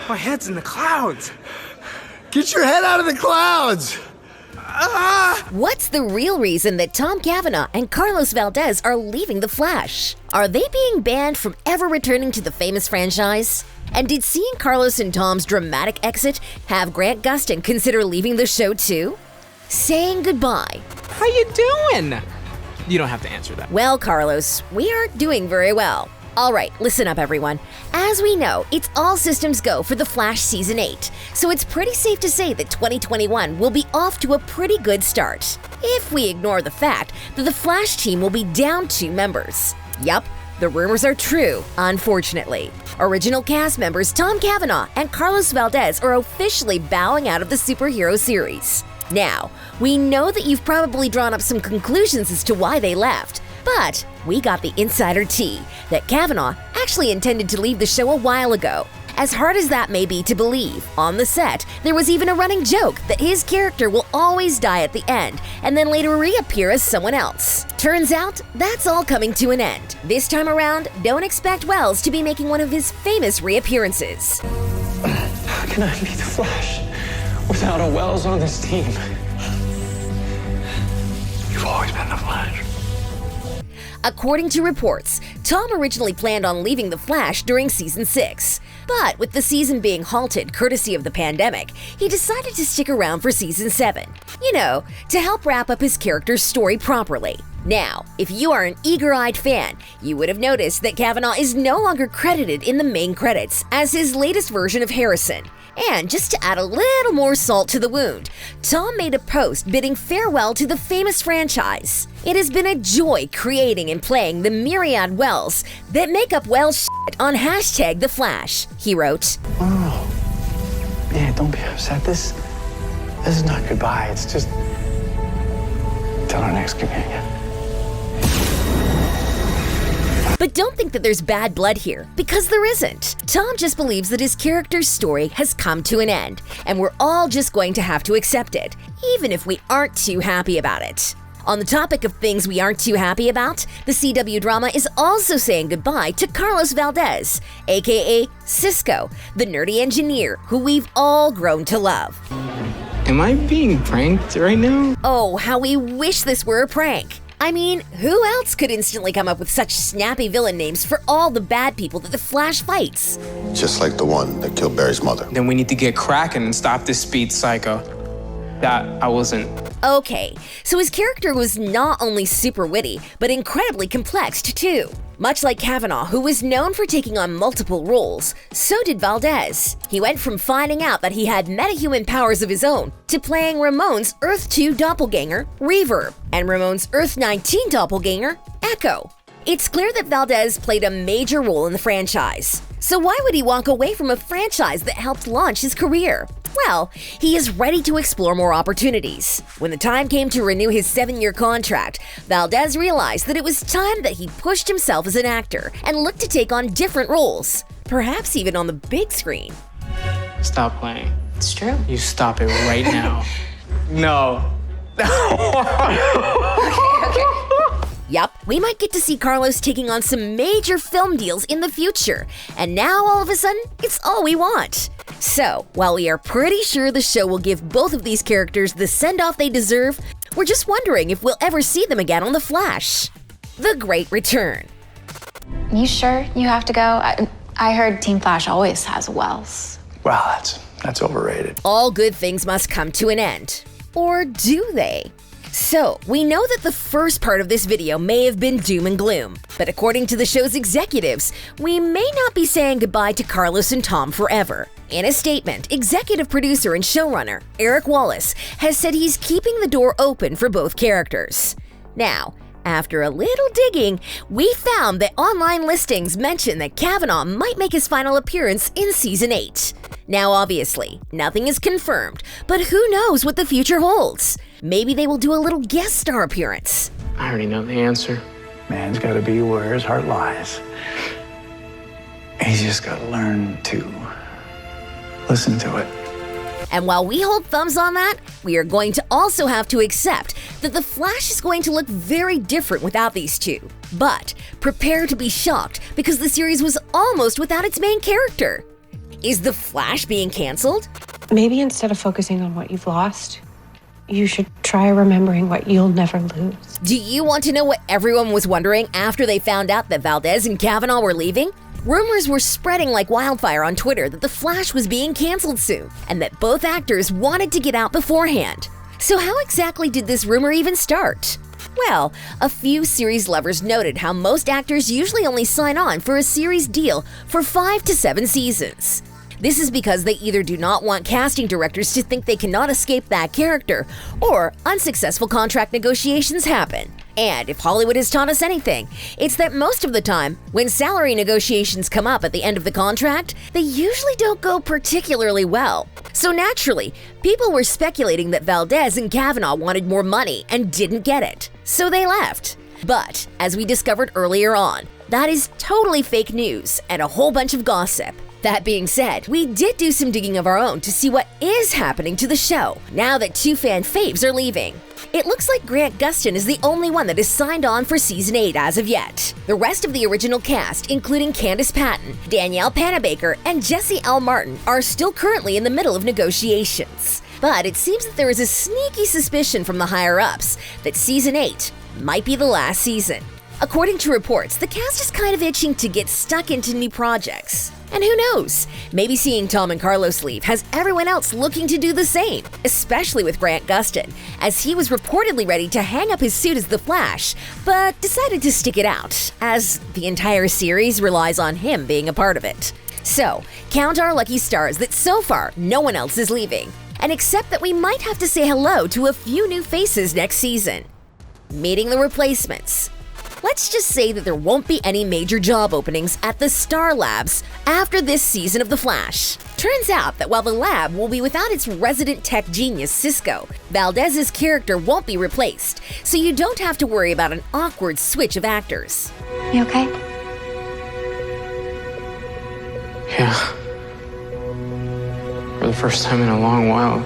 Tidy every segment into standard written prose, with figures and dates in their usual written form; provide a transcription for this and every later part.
My head's in the clouds. Get your head out of the clouds! What's the real reason that Tom Cavanagh and Carlos Valdes are leaving The Flash? Are they being banned from ever returning to the famous franchise? And did seeing Carlos and Tom's dramatic exit have Grant Gustin consider leaving the show too? Saying goodbye. How you doing? You don't have to answer that. Well, Carlos, we aren't doing very well. All right, listen up, everyone. As we know, it's all systems go for The Flash Season 8, so it's pretty safe to say that 2021 will be off to a pretty good start, if we ignore the fact that the Flash team will be down 2 members. Yup, the rumors are true, unfortunately. Original cast members Tom Cavanagh and Carlos Valdes are officially bowing out of the superhero series. Now, we know that you've probably drawn up some conclusions as to why they left, but we got the insider tea that Cavanagh actually intended to leave the show a while ago. As hard as that may be to believe, on the set, there was even a running joke that his character will always die at the end and then later reappear as someone else. Turns out, that's all coming to an end. This time around, don't expect Wells to be making one of his famous reappearances. How can I be the Flash without a Wells on this team? You've always been the Flash. According to reports, Tom originally planned on leaving The Flash during Season 6. But with the season being halted courtesy of the pandemic, he decided to stick around for Season 7. You know, to help wrap up his character's story properly. Now, if you are an eager-eyed fan, you would have noticed that Cavanagh is no longer credited in the main credits as his latest version of Harrison. And just to add a little more salt to the wound, Tom made a post bidding farewell to the famous franchise. It has been a joy creating and playing the myriad Wells that make up Wells shit on #TheFlash, he wrote. Oh, yeah, don't be upset. This is not goodbye. It's just till our next companion. But don't think that there's bad blood here, because there isn't. Tom just believes that his character's story has come to an end, and we're all just going to have to accept it, even if we aren't too happy about it. On the topic of things we aren't too happy about, the CW drama is also saying goodbye to Carlos Valdes, aka Cisco, the nerdy engineer who we've all grown to love. Am I being pranked right now? Oh, how we wish this were a prank. I mean, who else could instantly come up with such snappy villain names for all the bad people that the Flash fights? Just like the one that killed Barry's mother. Then we need to get cracking and stop this speed psycho. That I wasn't. Okay, so his character was not only super witty, but incredibly complex too. Much like Cavanagh, who was known for taking on multiple roles, so did Valdes. He went from finding out that he had metahuman powers of his own to playing Ramon's Earth 2 doppelganger, Reverb, and Ramon's Earth 19 doppelganger, Echo. It's clear that Valdes played a major role in the franchise. So why would he walk away from a franchise that helped launch his career? Well, he is ready to explore more opportunities. When the time came to renew his 7-year contract, Valdes realized that it was time that he pushed himself as an actor and looked to take on different roles, perhaps even on the big screen. Stop playing. It's true. You stop it right now. No. Okay. Yup, we might get to see Carlos taking on some major film deals in the future, and now all of a sudden, it's all we want. So, while we are pretty sure the show will give both of these characters the send-off they deserve, we're just wondering if we'll ever see them again on The Flash. The Great Return. You sure you have to go? I heard Team Flash always has Wells. Well, that's overrated. All good things must come to an end. Or do they? So, we know that the first part of this video may have been doom and gloom, but according to the show's executives, we may not be saying goodbye to Carlos and Tom forever. In a statement, executive producer and showrunner Eric Wallace has said he's keeping the door open for both characters. Now, after a little digging, we found that online listings mention that Cavanagh might make his final appearance in Season 8. Now, obviously, nothing is confirmed, but who knows what the future holds? Maybe they will do a little guest star appearance. I already know the answer. Man's got to be where his heart lies. He's just got to learn to listen to it. And while we hold thumbs on that, we are going to also have to accept that The Flash is going to look very different without these two. But prepare to be shocked because the series was almost without its main character. Is The Flash being canceled? Maybe instead of focusing on what you've lost, you should try remembering what you'll never lose. Do you want to know what everyone was wondering after they found out that Valdes and Cavanagh were leaving? Rumors were spreading like wildfire on Twitter that The Flash was being canceled soon, and that both actors wanted to get out beforehand. So how exactly did this rumor even start? Well, a few series lovers noted how most actors usually only sign on for a series deal for 5 to 7 seasons. This is because they either do not want casting directors to think they cannot escape that character, or unsuccessful contract negotiations happen. And if Hollywood has taught us anything, it's that most of the time, when salary negotiations come up at the end of the contract, they usually don't go particularly well. So naturally, people were speculating that Valdes and Cavanagh wanted more money and didn't get it, so they left. But, as we discovered earlier on, that is totally fake news and a whole bunch of gossip. That being said, we did do some digging of our own to see what is happening to the show now that 2 fan faves are leaving. It looks like Grant Gustin is the only one that is signed on for Season 8 as of yet. The rest of the original cast, including Candice Patton, Danielle Panabaker, and Jesse L. Martin, are still currently in the middle of negotiations. But it seems that there is a sneaky suspicion from the higher-ups that Season 8 might be the last season. According to reports, the cast is kind of itching to get stuck into new projects. And who knows, maybe seeing Tom and Carlos leave has everyone else looking to do the same, especially with Grant Gustin, as he was reportedly ready to hang up his suit as the Flash, but decided to stick it out, as the entire series relies on him being a part of it. So, count our lucky stars that so far no one else is leaving, and accept that we might have to say hello to a few new faces next season. Meeting the replacements. Let's just say that there won't be any major job openings at the Star Labs after this season of The Flash. Turns out that while the lab will be without its resident tech genius Cisco, Valdez's character won't be replaced, so you don't have to worry about an awkward switch of actors. You okay? Yeah. For the first time in a long while.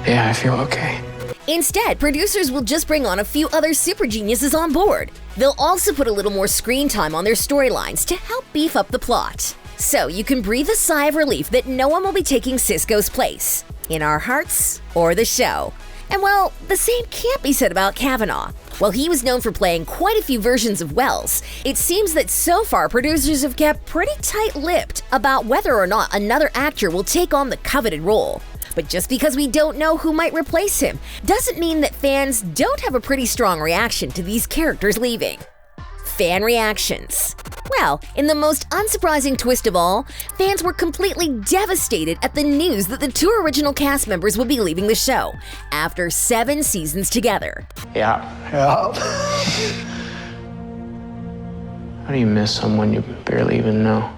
Yeah, I feel okay. Instead, producers will just bring on a few other super geniuses on board. They'll also put a little more screen time on their storylines to help beef up the plot. So you can breathe a sigh of relief that no one will be taking Cisco's place, in our hearts or the show. And well, the same can't be said about Cavanagh. While he was known for playing quite a few versions of Wells, it seems that so far producers have kept pretty tight-lipped about whether or not another actor will take on the coveted role. But just because we don't know who might replace him doesn't mean that fans don't have a pretty strong reaction to these characters leaving. Fan reactions. Well, in the most unsurprising twist of all, fans were completely devastated at the news that the 2 original cast members would be leaving the show after 7 seasons together. Yeah. How do you miss someone you barely even know?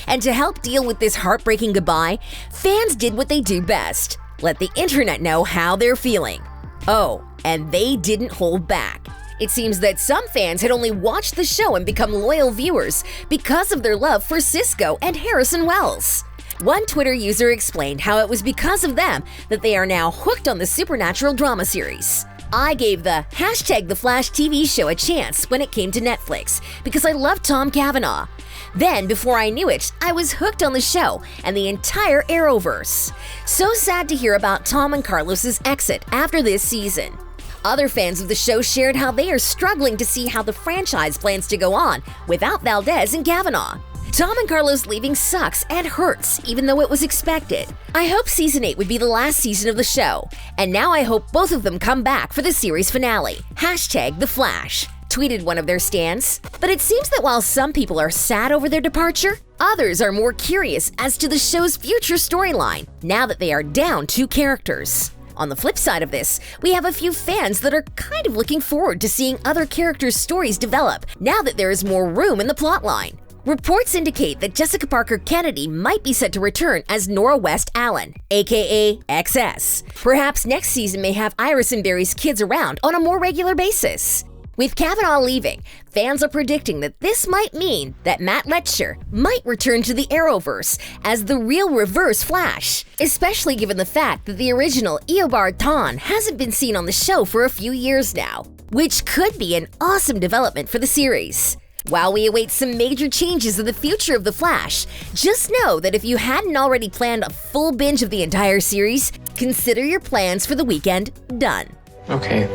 And to help deal with this heartbreaking goodbye, fans did what they do best: let the internet know how they're feeling. Oh, and they didn't hold back. It seems that some fans had only watched the show and become loyal viewers because of their love for Cisco and Harrison Wells. One Twitter user explained how it was because of them that they are now hooked on the supernatural drama series. I gave the #TheFlash TV show a chance when it came to Netflix because I loved Tom Cavanagh. Then, before I knew it, I was hooked on the show and the entire Arrowverse. So sad to hear about Tom and Carlos's exit after this season. Other fans of the show shared how they are struggling to see how the franchise plans to go on without Valdes and Cavanagh. Tom and Carlos leaving sucks and hurts, even though it was expected. I hope Season 8 would be the last season of the show, and now I hope both of them come back for the series finale. #TheFlash. Tweeted one of their stans. But it seems that while some people are sad over their departure, others are more curious as to the show's future storyline, now that they are down 2 characters. On the flip side of this, we have a few fans that are kind of looking forward to seeing other characters' stories develop, now that there is more room in the plotline. Reports indicate that Jessica Parker Kennedy might be set to return as Nora West Allen, aka XS. Perhaps next season may have Iris and Barry's kids around on a more regular basis. With Cavanagh leaving, fans are predicting that this might mean that Matt Letcher might return to the Arrowverse as the real Reverse Flash, especially given the fact that the original Eobard Thawne hasn't been seen on the show for a few years now. which could be an awesome development for the series. While we await some major changes in the future of The Flash, just know that if you hadn't already planned a full binge of the entire series, consider your plans for the weekend done. Okay,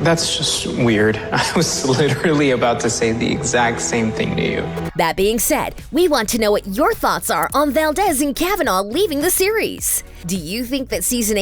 that's just weird. I was literally about to say the exact same thing to you. That being said, we want to know what your thoughts are on Valdes and Cavanagh leaving the series. Do you think that Season 8